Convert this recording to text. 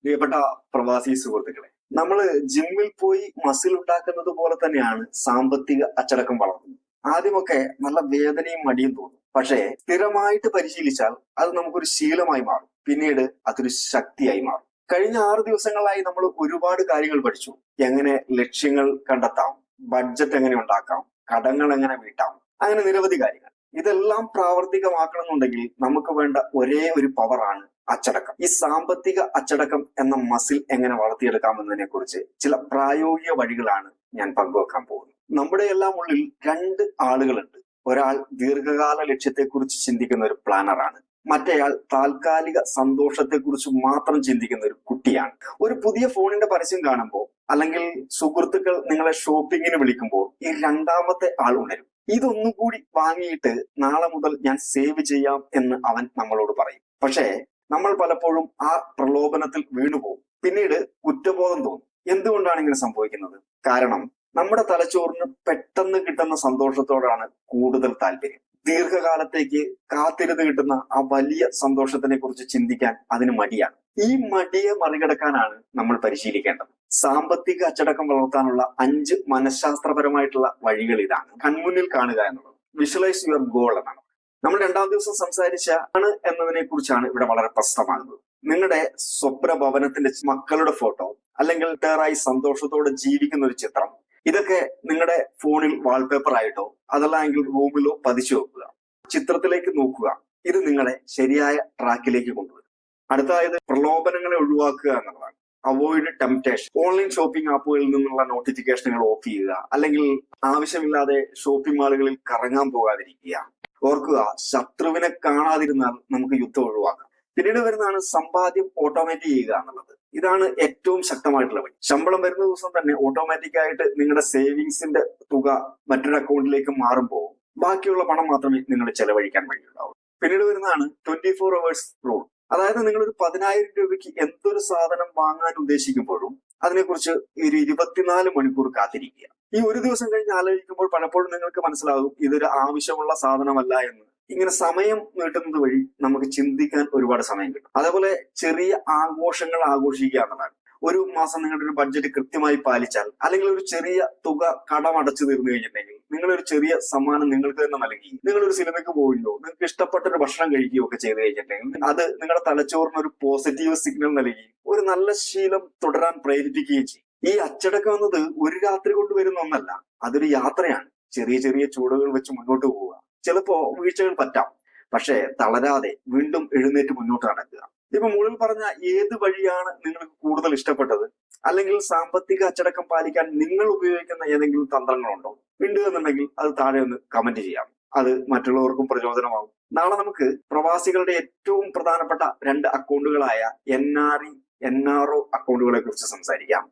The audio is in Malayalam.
പ്രിയപ്പെട്ട പ്രവാസി സുഹൃത്തുക്കളെ, നമ്മള് ജിമ്മിൽ പോയി മസിൽ ഉണ്ടാക്കുന്നത് പോലെ തന്നെയാണ് സാമ്പത്തിക അച്ചടക്കം വളർത്തുന്നത്. ആദ്യമൊക്കെ നല്ല വേദനയും മടിയും തോന്നും. പക്ഷേ സ്ഥിരമായിട്ട് പരിശീലിച്ചാൽ അത് നമുക്കൊരു ശീലമായി മാറും. പിന്നീട് അതൊരു ശക്തിയായി മാറും. കഴിഞ്ഞ 6 ദിവസങ്ങളായി നമ്മൾ ഒരുപാട് കാര്യങ്ങൾ പഠിച്ചു. എങ്ങനെ ലക്ഷ്യങ്ങൾ കണ്ടെത്താം, ബഡ്ജറ്റ് എങ്ങനെ ഉണ്ടാക്കാം, കടങ്ങൾ എങ്ങനെ വീട്ടാം, അങ്ങനെ നിരവധി കാര്യങ്ങൾ. ഇതെല്ലാം പ്രാവർത്തികമാക്കണമെന്നുണ്ടെങ്കിൽ നമുക്ക് വേണ്ട ഒരേ ഒരു പവറാണ് അച്ചടക്കം. ഈ സാമ്പത്തിക അച്ചടക്കം എന്ന മസിൽ എങ്ങനെ വളർത്തിയെടുക്കാമെന്നതിനെ കുറിച്ച് ചില പ്രായോഗിക വഴികളാണ് ഞാൻ പങ്കുവെക്കാൻ പോകുന്നത്. നമ്മുടെ എല്ലാം ഉള്ളിൽ 2 ആളുകളുണ്ട്. ഒരാൾ ദീർഘകാല ലക്ഷ്യത്തെക്കുറിച്ച് ചിന്തിക്കുന്ന ഒരു പ്ലാനറാണ്, മറ്റേയാൾ താൽക്കാലിക സന്തോഷത്തെക്കുറിച്ച് മാത്രം ചിന്തിക്കുന്ന ഒരു കുട്ടിയാണ്. ഒരു പുതിയ ഫോണിന്റെ പരസ്യം കാണുമ്പോൾ അല്ലെങ്കിൽ സുഹൃത്തുക്കൾ നിങ്ങളെ ഷോപ്പിങ്ങിന് വിളിക്കുമ്പോൾ ഈ രണ്ടാമത്തെ ആൾ ഉണരും. ഇതൊന്നുകൂടി വാങ്ങിയിട്ട് നാളെ മുതൽ ഞാൻ സേവ് ചെയ്യാം എന്ന് അവൻ നമ്മളോട് പറയും. പക്ഷേ നമ്മൾ പലപ്പോഴും ആ പ്രലോഭനത്തിൽ വീണുപോകും. പിന്നീട് കുറ്റബോധം തോന്നും. എന്തുകൊണ്ടാണ് ഇങ്ങനെ സംഭവിക്കുന്നത്? കാരണം നമ്മുടെ തലച്ചോറിന് പെട്ടെന്ന് കിട്ടുന്ന സന്തോഷത്തോടാണ് കൂടുതൽ താല്പര്യം. ദീർഘകാലത്തേക്ക് കാത്തിരുന്ന് കിട്ടുന്ന ആ വലിയ സന്തോഷത്തിനെ കുറിച്ച് ചിന്തിക്കാൻ അതിന് മടിയാണ്. ഈ മടിയെ മറികടക്കാനാണ് നമ്മൾ പരിശീലിക്കേണ്ടത്. സാമ്പത്തിക അച്ചടക്കം വളർത്താനുള്ള 5 മനഃശാസ്ത്രപരമായിട്ടുള്ള വഴികൾ ഇതാണ്. കൺമുന്നിൽ കാണുക എന്നുള്ളത്. വിഷ്വലൈസ് യുവർ ഗോൾ എന്നാണ്. നമ്മൾ 2ാം ദിവസം സംസാരിച്ച എന്നതിനെ കുറിച്ചാണ് ഇവിടെ വളരെ പ്രസ്തമാകുന്നത്. നിങ്ങളുടെ സ്വപ്ന ഭവനത്തിന്റെ മക്കളുടെ ഫോട്ടോ, അല്ലെങ്കിൽ റിട്ടയറായി സന്തോഷത്തോടെ ജീവിക്കുന്ന ഒരു ചിത്രം, ഇതൊക്കെ നിങ്ങളുടെ ഫോണിൽ വാൾപേപ്പർ ആയിട്ടോ അതല്ലെങ്കിൽ റൂമിലോ പതിച്ചു വെക്കുക. ചിത്രത്തിലേക്ക് നോക്കുക. ഇത് നിങ്ങളെ ശരിയായ ട്രാക്കിലേക്ക് കൊണ്ടുവരും. അടുത്തതായത് പ്രലോഭനങ്ങളെ ഒഴിവാക്കുക എന്നുള്ളതാണ്. Avoid temptation. ഓൺലൈൻ ഷോപ്പിംഗ് ആപ്പുകളിൽ നിന്നുള്ള നോട്ടിഫിക്കേഷനുകൾ ഓഫ് ചെയ്യുക, അല്ലെങ്കിൽ ആവശ്യമില്ലാതെ ഷോപ്പിംഗ് മാളുകളിൽ കറങ്ങാൻ പോകാതിരിക്കുക. ഓർക്കുക, ശത്രുവിനെ കാണാതിരുന്നാൽ നമുക്ക് യുദ്ധം ഒഴിവാക്കാം. പിന്നീട് വരുന്നതാണ് സമ്പാദ്യം ഓട്ടോമേറ്റ് ചെയ്യുക എന്നുള്ളത്. ഇതാണ് ഏറ്റവും ശക്തമായിട്ടുള്ള വഴി. ശമ്പളം വരുന്ന ദിവസം തന്നെ ഓട്ടോമാറ്റിക് ആയിട്ട് നിങ്ങളുടെ സേവിങ്സിന്റെ തുക മറ്റൊരു അക്കൗണ്ടിലേക്ക് മാറുമ്പോൾ ബാക്കിയുള്ള പണം മാത്രമേ നിങ്ങൾ ചെലവഴിക്കാൻ വഴിയുണ്ടാവൂ. പിന്നീട് വരുന്നതാണ് 24 hours റൂൾ. അതായത് നിങ്ങൾ ഒരു 10,000 രൂപയ്ക്ക് എന്തൊരു സാധനം വാങ്ങാൻ ഉദ്ദേശിക്കുമ്പോഴും അതിനെക്കുറിച്ച് ഒരു 24 മണിക്കൂർ കാത്തിരിക്കുക. ഈ ഒരു ദിവസം കഴിഞ്ഞ് ആലോചിക്കുമ്പോൾ പലപ്പോഴും നിങ്ങൾക്ക് മനസ്സിലാകും ഇതൊരു ആവശ്യമുള്ള സാധനമല്ല എന്ന്. ഇങ്ങനെ സമയം നീട്ടുന്നത് വഴി നമുക്ക് ചിന്തിക്കാൻ ഒരുപാട് സമയം കിട്ടും. അതേപോലെ ചെറിയ ആഘോഷങ്ങൾ ആഘോഷിക്കുക എന്നതാണ്. ഒരു മാസം നിങ്ങളുടെ ഒരു ബഡ്ജറ്റ് കൃത്യമായി പാലിച്ചാൽ, അല്ലെങ്കിൽ ഒരു ചെറിയ തുക കടമടച്ചു തീർന്നു കഴിഞ്ഞിട്ടുണ്ടെങ്കിൽ നിങ്ങളൊരു ചെറിയ സമ്മാനം നിങ്ങൾക്ക് തന്നെ നൽകി, നിങ്ങളൊരു സിനിമയ്ക്ക് പോവുകയോ നിങ്ങൾക്ക് ഇഷ്ടപ്പെട്ട ഒരു ഭക്ഷണം കഴിക്കുകയോ ഒക്കെ ചെയ്ത് കഴിഞ്ഞിട്ടുണ്ടെങ്കിൽ അത് നിങ്ങളുടെ തലച്ചോറിന് ഒരു പോസിറ്റീവ് സിഗ്നൽ നൽകി ഒരു നല്ല ശീലം തുടരാൻ പ്രേരിപ്പിക്കുകയും ചെയ്യും. ഈ അച്ചടക്കം എന്നത് ഒരു രാത്രി കൊണ്ട് വരുന്ന ഒന്നല്ല, അതൊരു യാത്രയാണ്. ചെറിയ ചെറിയ ചുവടുകൾ വെച്ച് മുന്നോട്ട് പോവുക. ചിലപ്പോ വീഴ്ചകൾ പറ്റാം, പക്ഷെ തളരാതെ വീണ്ടും എഴുന്നേറ്റ് മുന്നോട്ട് നടക്കുക. ഇപ്പൊ മുകളിൽ പറഞ്ഞ ഏത് വഴിയാണ് നിങ്ങൾക്ക് കൂടുതൽ ഇഷ്ടപ്പെട്ടത്? അല്ലെങ്കിൽ സാമ്പത്തിക അച്ചടക്കം പാലിക്കാൻ നിങ്ങൾ ഉപയോഗിക്കുന്ന ഏതെങ്കിലും തന്ത്രങ്ങളുണ്ടോ? ഉണ്ട് എന്നുണ്ടെങ്കിൽ അത് താഴെ ഒന്ന് കമന്റ് ചെയ്യാം. അത് മറ്റുള്ളവർക്കും പ്രചോദനമാകും. നാളെ നമുക്ക് പ്രവാസികളുടെ ഏറ്റവും പ്രധാനപ്പെട്ട 2 അക്കൗണ്ടുകളായ NRE, NRO അക്കൗണ്ടുകളെ കുറിച്ച് സംസാരിക്കാം.